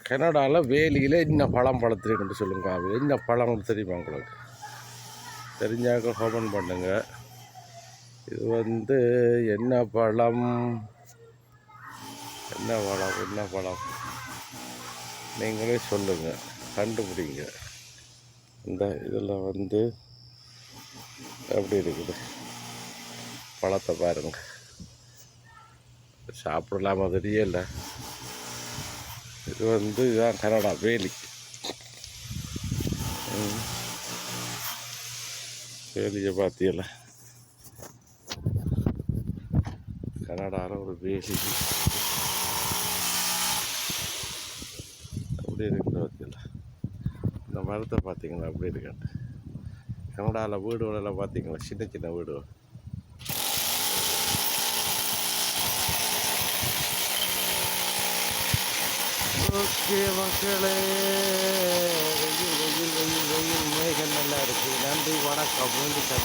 கனடாவில் வேலியில் என்ன பழம் பழத்திருக்குன்னு சொல்லுங்க. என்ன பழம் தெரியுமா உங்களுக்கு? தெரிஞ்சாக்க கமெண்ட் பண்ணுங்க. இது என்ன பழம்? என்ன பழம் நீங்களே சொல்லுங்கள், கண்டுபிடிங்க. இந்த இதில் எப்படி இருக்குது பழத்தை பாருங்க. சாப்பிடலாமா தெரியல. இது இதுதான் கனடா வேலி. வேலியை பார்த்தீங்கள, கனடாவில் ஒரு வேலி அப்படி இருக்குது பார்த்தீங்களா? இந்த மரத்தை பார்த்தீங்களா அப்படி இருக்காண்டு. கனடாவில் வீடுகளெல்லாம் பார்த்தீங்களா, சின்ன சின்ன வீடுகள். ஓகே மக்களே, வெயில் வெயில் வெயில் வெயில் மேகம் நல்லா இருக்குது. நன்றி, வணக்கம். மீண்டும் சந்திப்போம்.